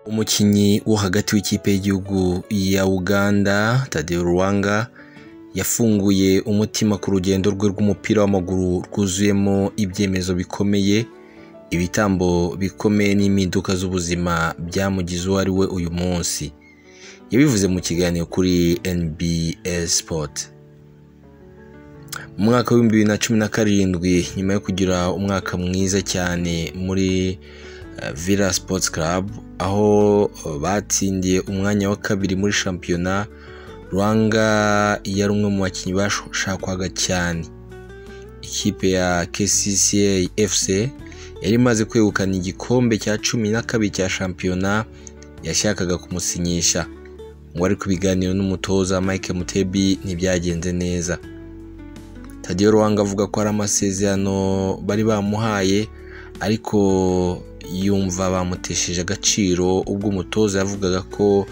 Umukinyi wo hagati w'ikipe y'igihugu ya Uganda Tadeo Ruwanga yafunguye umutima ku rugendo rwe rw'umupira w'amaguru rwuzuyemo ibyemezo bikomeye, ibitambo bikomeye n'impinduka z'ubuzima byamugize uwo ari we uyu munsi. Yabivuze mu kiganiro kuri NBS Sport. Mu mwaka wa 2017 nyuma yo kugira umwaka mwiza cyane muri Villa Sports Club aho batsindiye umwanya wa kabiri muri shampiyona, Ruwanga yari umwe mu bakinnyi bashakwaga cyane. Ikipe ya KCCA FC yari imaze kwegukana igikombe cya 12 cya shampiyona, yashakaga kumusinyisha ngo ari ku biganiro n'umutoza Mike Mutebi ntibyagenze neza. Tadeo Ruwanga avuga ko ari amasezerano bari bamuhaye ariko yumva bamutesheje agaciro ubwo umutoza yavugaga ko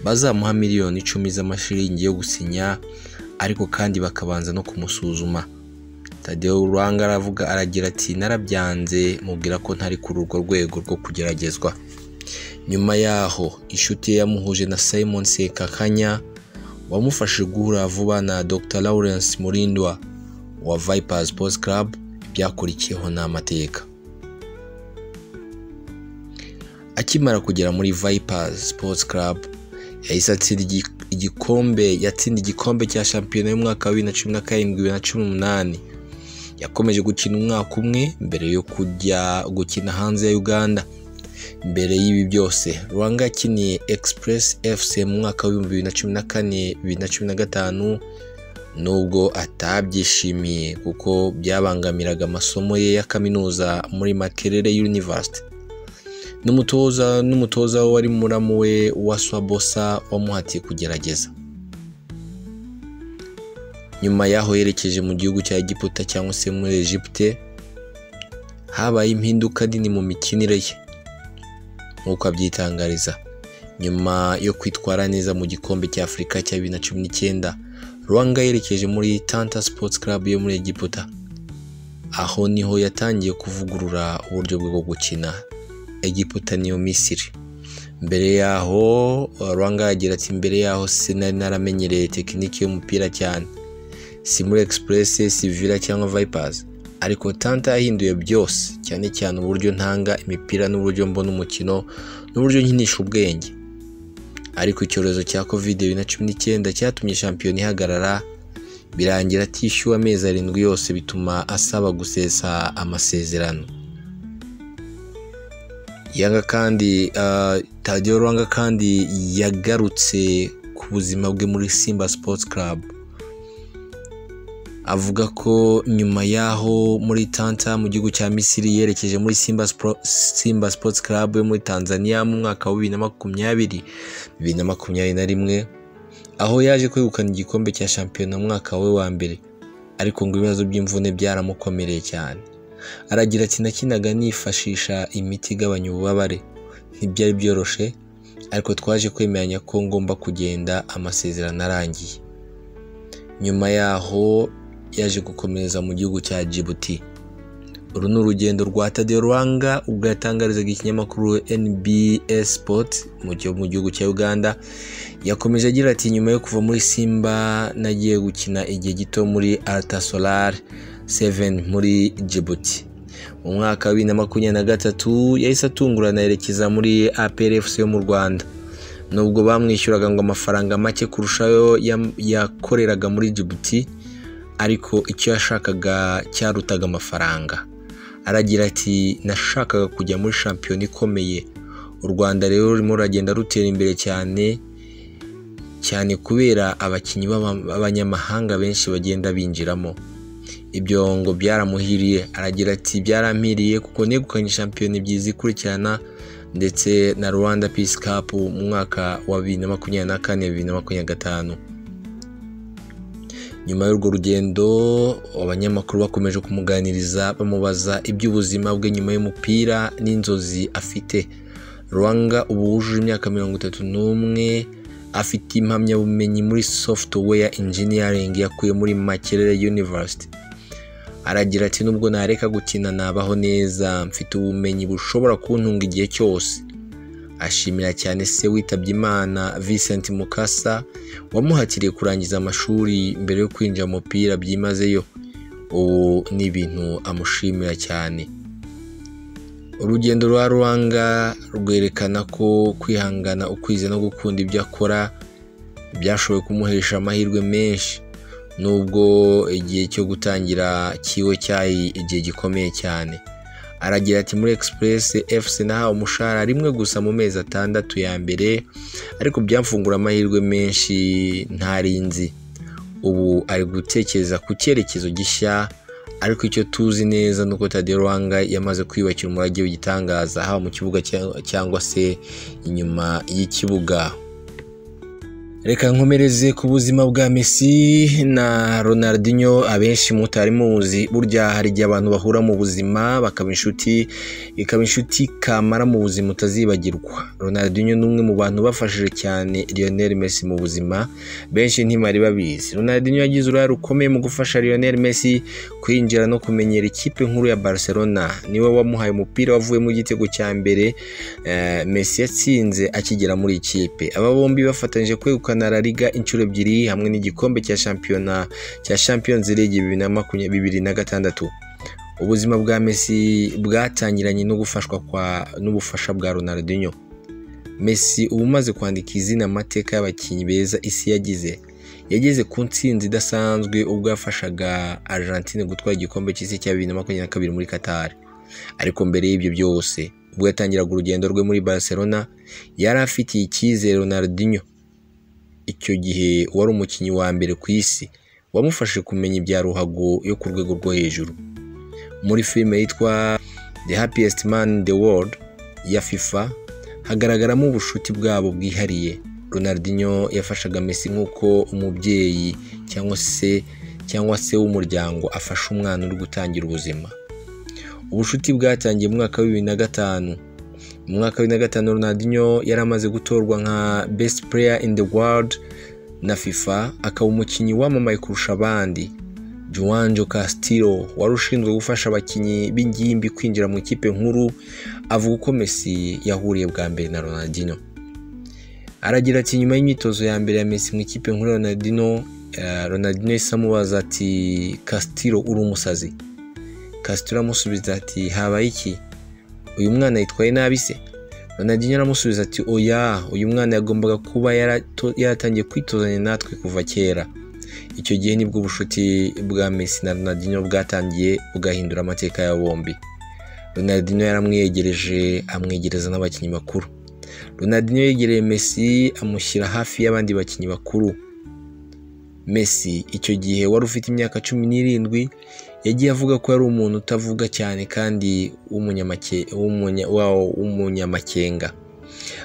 bazamuha miliyoni 10 z'amashiringi yo gusinya ariko kandi bakabanza no kumusuzuma. Tadeo Ruwanga aragira ati narabyanze mubwira ko ntari kuri urwo rwego rwo kugeragezwa. Nyuma yaho inshuti yamuhuje na Simon Sekakanya wamufashije guhura vuba na Dr Lawrence Murindwa wa Vipers Sports Club, byakurikiyeho n'amateka. Akimara kugera muri Vipers Sports Club yahise atsinda igikombe cya shampiyona y'umwaka wa 2017-2018. Yakomeje gukina umwaka umwe mbere yo kujya gukina hanze ya Uganda. Mbere y'ibi byose Ruwanga yakiniye Express FC mu mwaka wa 2014-2015 nubwo atabyishimiye kuko byabangamiraga amasomo ye ya kaminuza muri Makerere University. N'umutoza wari muramu we wa Swabosa wamuhatiye kugerageza. Nyuma yaho yerekeje mu gihugu cya Egiputa cyangwa se muri Egypte, habaye impinduka nini mu mikinire ye nk'uko abyitangariza. Nyuma yo kwitwara neza mu gikombe cya Afurika cya 2019, Ruwanga yerekeje muri Tanta Sports Club yo muri Egiputa. Aho niho yatangiye kuvugurura uburyo bwo gukina. Egiputa niyo Misiri. Mbere yaho Ruwanga yagira ati mbere yaho sinari naramenyereye tekiniki y'umupira cyane, si muri Express, si Villa cyangwa Vipers, ariko Tanta yahinduye byose, cyane cyane uburyo ntanga imipira n'uburyo mbona umukino n'uburyo nkinisha ubwenge. Ariko icyorezo cya COVID-19 cyatumye shampiyona ihagarara, birangira atishyuwe amezi 7 yose, bituma asaba gusesa amasezerano. Tadeo Ruwanga kandi yagarutse ku buzima bwe muri Simba Sports Club. Avuga ko nyuma yaho muri Tanta mu gihugu cya Misiri yerekeje muri Simba Sports Club yo muri Tanzania mu mwaka wa 2020-2021 aho yaje kwegukana igikombe cya shampiyona mu mwaka we wa mbere, ariko ngo ibibazo by'imvune byaramukomereye cyane. Aragira ati nakinaga nifashisha imiti igabanya ububabare, ntibyari byoroshe, ariko twaje kwemeranya ko ngomba kugenda amasezerano arangiye. Nyuma yaho yaje gukomereza mu gihugu cya Djibouti. Uru ni urugendo rwa Tadeo Ruwanga ubwo yatangarizaga ikinyamakuru NBS Sport mu gihugu cya Uganda. Yakomeje agira ati nyuma yo kuva muri Simba nagiye gukina igihe gito muri Alta Solar 7 muri Djibouti. Mu mwaka wa 2023 yahise atungurana yerekeza muri APR FC yo mu Rwanda. Nubwo bamwishyuraga ngo amafaranga make kurushayo yakoreraga muri Djibouti, ariko icyo yashakaga cyarutaga amafaranga. Aragira ati nashakaga kujya muri shampiyona ikomeye. U Rwanda rero rurimo ragenda rutera imbere cyane kubera abakinnyi b'abanyamahanga benshi bagenda binjiramo. Ibyo ngo byaramuhiriye. Aragira ati byarampiriye kuko negukanye shampiyona byiza ikurikirana ndetse na Rwanda Peace Cup mu mwaka wa 2024-2025. Nyuma y'urwo rugendo abanyamakuru bakomeje kumuganiriza bamubaza iby'ubuzima bwe nyuma y'umupira n'inzozi afite. Ruwanga ubu wujuje imyaka 31, afite impamyabumenyi muri software engineering yakuye muri Makerere University. Aragira ati nubwo nareka gukina nabaho neza, mfite ubumenyi bushobora kuntunga igihe cyose. ashimira cyane se witabye Imana Vincent Mukasa wamuhatiriye kurangiza amashuri mbere yo kwinjira mu mupira byimazeyo. Ubu ni ibintu amushimira cyane. Urugendo rwa Ruwanga rwerekana ko kwihangana, ukwize no gukunda ibyo akora byashoboye kumuhesha amahirwe menshi, nubwo igihe cyo gutangira kiwe cyari igihe gikomeye cyane. Aragira ati muri Express FC nahawe umushahara rimwe gusa mu mezi 6 ya mbere, ariko byamfungura amahirwe menshi ntarinzi. Ubu ari gutekereza ku cyerekezo gishya, ariko icyo tuzi neza nuko Tadeo Ruwanga yamaze kwiyubakira umurage w'igitangaza haba mu kibuga cyangwa se inyuma y'ikibuga. Reka nkomereze ku buzima bwa Messi na Ronaldinho. Abenshi mutari muzi, burya hari igihe abantu bahura mu buzima bakaba inshuti kamara mu buzima utazibagirwa. Ronaldinho ni umwe mu bantu bafashije cyane Lionel Messi mu buzima, benshi ntimari babizi. Ronaldinho yagize uruhare rukomeye mu gufasha Lionel Messi kwinjira no kumenyera ikipe nkuru ya Barcelona. Niwe wamuhaye umupira wavuye mu gitego cya mbere Messi yatsinze akigera muri ikipe. Aba bombi bafatanyije kwegukana La Liga inshuro ebyiri hamwe n'igikombe cya Champions League 2026. Ubuzima bwa Messi bwatangiranye no gufashwa n'ubufasha bwa Ronaldinho. Messi ubu umaze kwandika izina amateka y'abakinnyi beza isi yageze ku ntsinzi idasanzwe ubwo yafashaga Argentine gutwara igikombe cy'isi cya 2022 muri Qatar. Ariko mbere y'ibyo byose, ubwo yatangiraga urugendo rwe muri Barcelona, yari afitiye icyizere Ronaldinho. Icyo gihe wari umukinnyi wa mbere ku isi wamufashe kumenya ibya ruhago yo ku rwego rwo hejuru. Muri filime yitwa The Happiest Man in the World ya FIFA hagaragaramo ubushuti bwabo bwihariye. Ronaldinho yafashaga Messi nk'uko umubyeyi cyangwa se w'umuryango afasha umwana uri gutangira ubuzima. Ubushuti bwatangiye mu mwaka wa 2005. Mu mwaka wa 2005 Ronaldinho yari amaze gutorwa nka best player in the world na FIFA, akaba umukinnyi wamamaye kurusha abandi. João Castillo wari ushinzwe gufasha abakinnyi b'ingimbi kwinjira mu ikipe nkuru avuga ko Messi yahuriye bwa mbere na Ronaldinho. Aragira ati nyuma y'imyitozo ya mbere ya Messi mu ikipe nkuru Ronaldinho yasamubaza ati Castillo uri umusazi? Castillo amusubiza ati habaye iki? Uyu mwana yitwaye nabi se? Ronaldinho aramusubiza ati oya, uyu mwana yagombaga kuba yaratangiye kwitozanya natwe kuva kera. Icyo gihe nibwo ubushuti bwa Messi na Ronaldinho bwatangiye bugahindura amateka ya bombi. Ronaldinho yaramwiyegereje amwegereza n'abakinnyi bakuru. Ronaldinho yegereye Messi amushyira hafi y'abandi bakinnyi bakuru. Messi icyo gihe wari ufite imyaka 17 yagiye avuga ko yari umuntu utavuga cyane kandi w'umunyamakenga.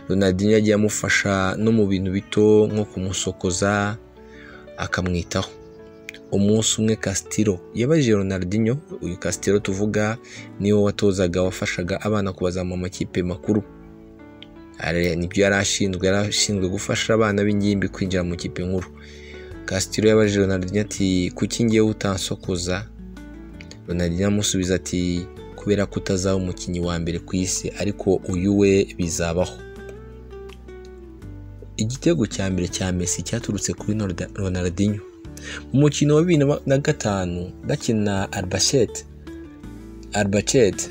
Ronaldinho yagiye amufasha no mu bintu bito nko kumusokoza akamwitaho. Umunsi umwe Castillo yabajije Ronaldinho, uyu Castillo tuvuga niwe wafashaga abana kubazama mu makipe makuru. Nibyo yarashinzwe gufasha abana b'ingimbi kwinjira mu kipe nkuru. Castillo yabajije Ronaldinho ati kuki ngiye utansokoza? Ronaldinho amusubiza ati kubera ko utazaba umukinnyi wa mbere ku isi, ariko uyu we bizabaho. Igitego cya mbere cya Messi cyaturutse kuri Ronaldinho mu mukino wa 2005 bakina Albacete.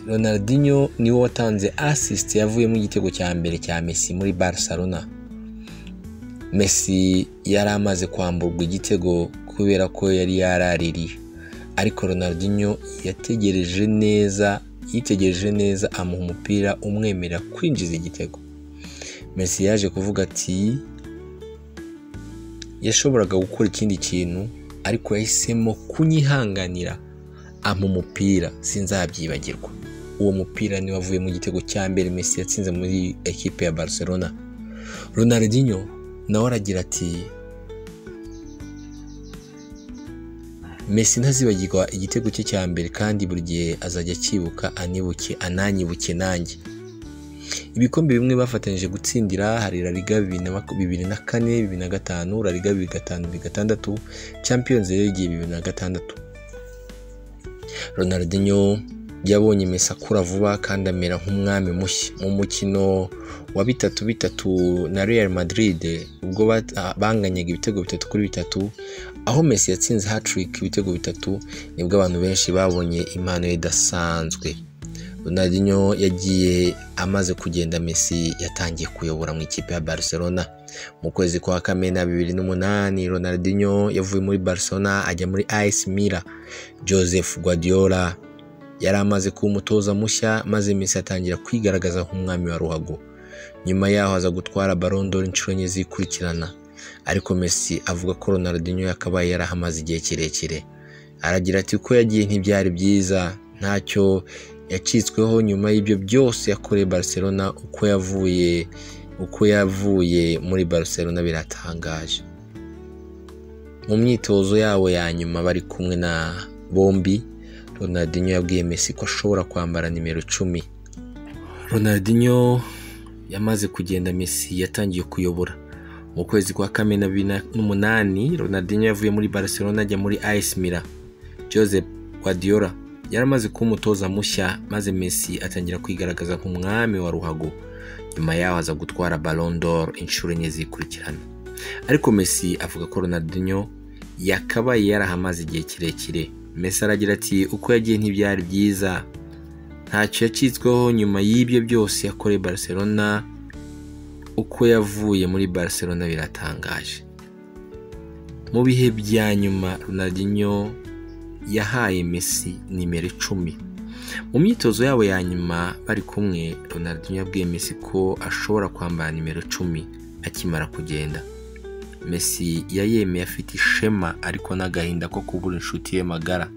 Ronaldinho niwe watanze assist yavuyemo igitego cya mbere cya Messi muri Barcelona. Messi yari amaze kwamburwa igitego kubera ko yari yaraririye, ariko Ronaldinho yitegereje neza amuha umupira umwemerera kwinjiza igitego. Messi yaje kuvuga ati yashoboraga gukora ikindi kintu, ariko yahisemo kunyihanganira amuha umupira, sinzabyibagirwa. Uwo mupira ni wavuye mu gitego cya mbere Messi yatsinze muri equipe ya Barcelona. Ronaldinho nawe aragira ati Messi ntazibagirwa igitego cye cya mbere kandi buri gihe azajya akibuka ananyibuke nanjye. Ibikombe bimwe bafatanyije gutsindira hari La Liga 2004, 2005, La Liga 2005, 2006, Champions League 2006. Ronaldinho yabonye Messi akura vuba kandi amera nk'umwami mushya. Mu mukino wa 3-3 na Real Madrid ubwo banganyaga ibitego 3-3, aho Messi yatsinze hat-trick ibitego 3, nibwo abantu benshi babonye impano ye idasanzwe. Ronaldinho yagiye amaze kugenda, Messi yatangiye kuyobora mu ikipe ya Barcelona. Mu kwezi kwa Kamena 2008 Ronaldinho yavuye muri Barcelona ajya muri AS Milan. Joseph Guardiola yari amaze kuba umutoza mushya, maze Messi atangira kwigaragaza nk'umwami wa ruhago. Nyuma yaho aza gutwara Ballon d'Or inshuro enye zikurikirana. Ariko Messi avuga ko Ronaldinho yakabaye yarahamaze igihe kirekire. Aragira ati ko yagiye ntibyari byiza, ntacyo yacitsweho nyuma y'ibyo byose yakoreye Barcelona. uko yavuye muri Barcelona biratangaje. Mu myitozo yawo ya nyuma bari kumwe na bombi, Ronaldinho yabwiye Messi ko ashobora kwambara nimero 10. Ronaldinho yamaze kugenda, Messi yatangiye kuyobora. Mu kwezi kwa Kamena 2008 Ronaldinho yavuye muri Barcelona ajya muri AS Milan. Josep Guardiola yaramaze kuba umutoza mushya, maze Messi atangira kwigaragaza nk'umwami wa ruhago. Nyuma yaho aza gutwara Ballon d'Or inshuro enye zikurikirana. Ariko Messi avuga ko Ronaldinho yakabaye yarahamaze igihe kirekire. Messi aragira ati uko yagiye ntibyari byiza, ntacyo yacitsweho nyuma y'ibyo byose yakoreye Barcelona. Uko yavuye muri Barcelona biratangaje. Mu bihe bya nyuma Ronaldinho yahaye Messi nimero 10. Mu myitozo yabo ya nyuma bari kumwe, Ronaldinho yabwiye Messi ko ashobora kwambara nimero 10 akimara kugenda. Messi yayemeye afite ishema ariko n'agahinda ko kubura inshuti ye magara.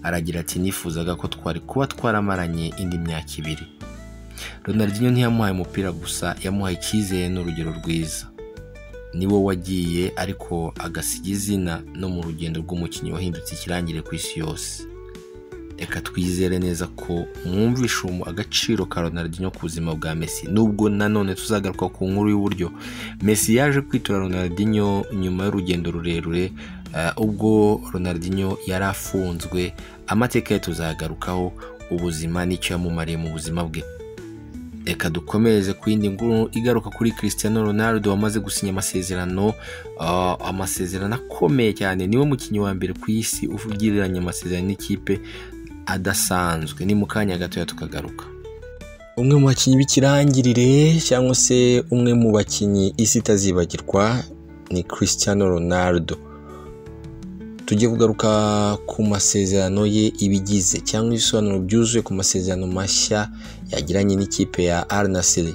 Aragira ati nifuzaga ko twari kuba twaramaranye indi myaka 2. Ronaldinho ntiyamuhaye umupira gusa, yamuhaye icyizere n'urugero rwiza. Niwe wagiye ariko agasiga izina no mu rugendo rw'umukinnyi wahindutse ikirangire ku isi yose. Reka twizere neza ko mwumvisha agaciro ka Ronaldinho ku buzima bwa Messi. Nubwo nanone tuzagaruka ku nkuru y'uburyo Messi yaje kwitura Ronaldinho nyuma y'urugendo rurerure, ubwo Ronaldinho yari afunzwe. Amateka ye tuzagarukaho, ubuzima n'icyo yamumariye mu buzima bwe. Reka dukomereze ku yindi nkuru igaruka kuri Cristiano Ronaldo wamaze gusinya amasezerano akomeye cyane. Niwe mukinnyi wa mbere ku isi uvugiranye amasezerano n'ikipe adasanzwe. Ni mu kanya gato tukagaruka. Umwe mu bakinnyi b'ikirangirire cyangwa se umwe mu bakinnyi isi itazibagirwa ni Cristiano Ronaldo. Tugiye kugaruka ku masezerano ye, ibigize cyangwa ibisobanuro byuzuye ku masezerano mashya yagiranye n'ikipe ya Al Nassr.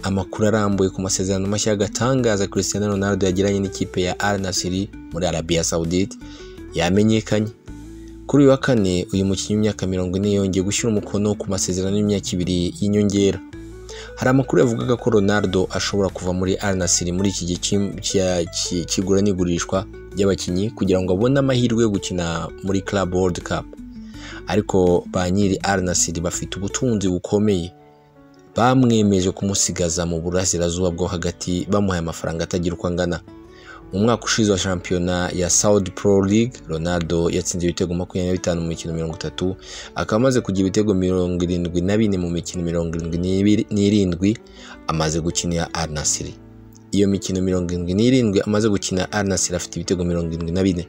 Amakuru arambuye ku masezerano mashya agatangaza Cristiano Ronaldo yagiranye n'ikipe ya Al Nassr muri Arabia Saudite yamenyekanye. Kuri uyu wa kane uyu mukinnyi w'imyaka 40 yongeye gushyira umukono ku masezerano y'imyaka 2 y'inyongera. Hari amakuru yavugaga ko Ronaldo ashobora kuva muri Al Nassr muri iki gihe kigura n'igurishwa ry'abakinnyi kugira ngo abone amahirwe yo gukina muri Club World Cup. Ariko ba nyiri Al Nassr bafite ubutunzi bukomeye, bamwemeje kumusigaza mu burasirazuba bwo hagati bamuhaye amafaranga atagira uko angana. Mu mwaka ushize wa shampiyona ya Saudi Pro League, Ronaldo yatsinze ibitego 25 mu mikino 30, akaba amaze kugira ibitego 74 mu mikino 77 amaze gukinira Al Nassr. Iyo mikino 77 amaze gukina Al Nassr afite ibitego 74.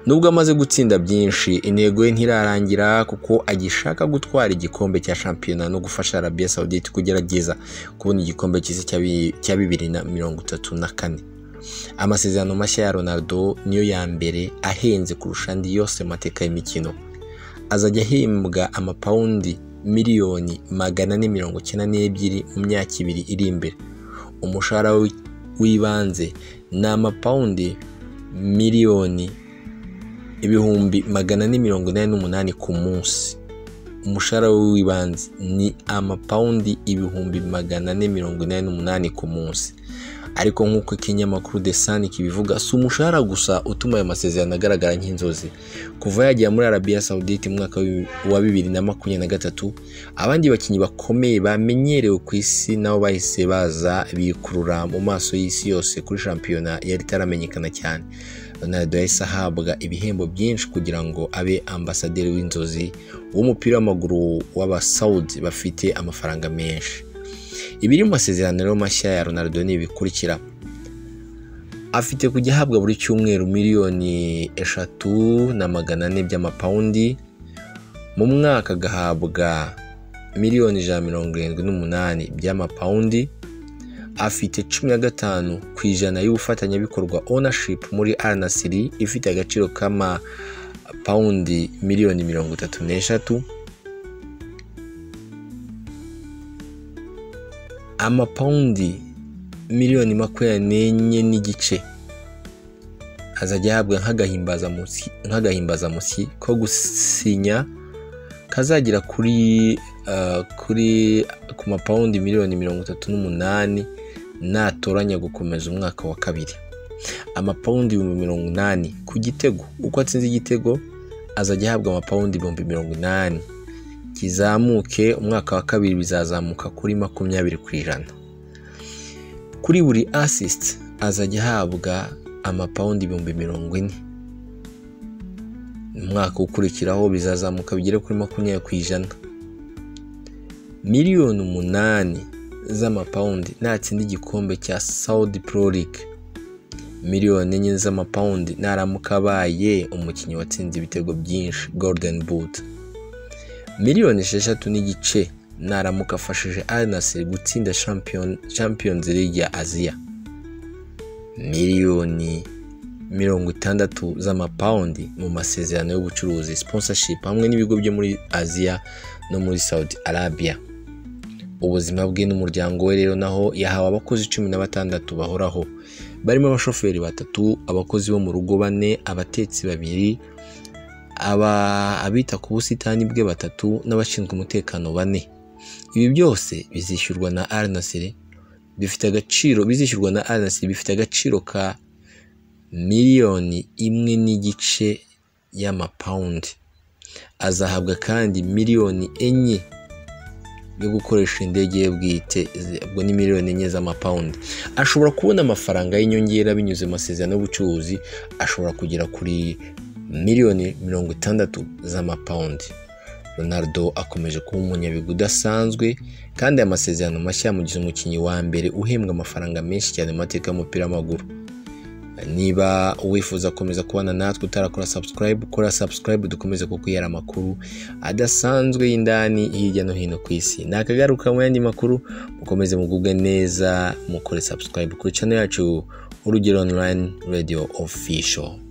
Nubwo amaze gutsinda byinshi, intego ye ntirarangira kuko agishaka gutwara igikombe cya shampiyona no gufasha Arabia Saudite kugerageza kubona igikombe cy'isi cya 2034. Amasezerano mashya ya Ronaldo niyo ya mbere ahenze kurusha andi yose mateka y'imikino. Azajya ahembwa amapaundi miliyoni 492 mu myaka 2 iri imbere. Umushahara w'ibanze ni amapaundi miliyoni 488 ku munsi. Umushahara w'ibanze ni amapaundi 488 ku munsi. ariko nk'uko ikinyamakuru The Sun kibivuga, si umushahara gusa utuma ayo masezerano agaragara nk'inzozi. Kuva yagiye muri Arabia Saudite mu mwaka wa 2023, abandi bakinnyi bakomeye bamenyerewe ku isi nabo bahise baza bikurura mu maso y'isi yose kuri shampiyona yari itaramenyekana cyane. Ronaldo yahise ahabwa ibihembo byinshi kugira ngo abe ambasaderi w'inzozi w'umupira w'amaguru w'abasaudi bafite amafaranga menshi. Ibiri mu masezerano mashya ya Ronaldo ni ibikurikira: afite kujya ahabwa buri cyumweru miliyoni 3,400 by'amapawundi, mu mwaka agahabwa miliyoni 178 by'amapawundi, afite 15% y'ubufatanyabikorwa ownership muri Al Nassr ifite agaciro kama paundi miliyoni 33, amapaundi miliyoni 24 n'igice azajya ahabwa nk'agahimbazamusyi ko gusinya kazagira kuri ku mapaundi miliyoni 38 natoranya gukomeza umwaka wa kabiri. Amapaundi 80 ku gitego, uko atsinze igitego azajya ahabwa amapaundi 80. Kizamuke umwaka wa kabiri bizazamuka kuri 20%. Kuri buri assist azajya ahabwa amapaundi 40,000. Umwaka ukurikiraho bizazamuka bigere kuri 20%. Miliyoni 8 z'amapaundi natsinda igikombe cya Saudi Pro League. Miliyoni 4 z'amapaundi naramuka abaye umukinnyi watsinze ibitego byinshi, Golden Boot. Miliyoni 6 n'igice naramuka afashije Al Nassr gutsinda Champions League ya Aziya. Miliyoni 60 z'amapaundi mu masezerano y'ubucuruzi, sponsorship hamwe n'ibigo byo muri Aziya no muri Saudi Arabia. Ubuzima bwe n'umuryango we rero naho yahawe abakozi 16 bahoraho, barimo abashoferi 3, abakozi bo mu rugo 4, abatetsi 2, abita ku busitani bwe 3 n'abashinzwe umutekano 4. Ibi byose bizishyurwa na Al Nassr bifite agaciro ka miliyoni 1 y'amapaundi. Azahabwa kandi miliyoni 4 yo gukoresha indege ye bwite, ubwo ni miliyoni 4 z'amapaundi. Ashobora kubona amafaranga y'inyongera binyuze mu masezerano y'ubucuruzi, ashobora kugera kuri miliyoni 60 z'amapaundi. Ronaldo akomeje kuba umunyabigwi udasanzwe kandi amasezerano mashya yamugize umukinnyi wa mbere uhembwa amafaranga menshi cyane mu mateka y'umupira w'amaguru. Niba wifuza komeza kubana natwe utarakora subscribe, kora subscribe dukomeze kukwihera amakuru adasanzwe y'indani hirya no hino ku isi. Nakagaruka mu yandi makuru, mukomeze mugubwe neza, mukore subscribe kuri channel yacu Urugero Online Radio Official.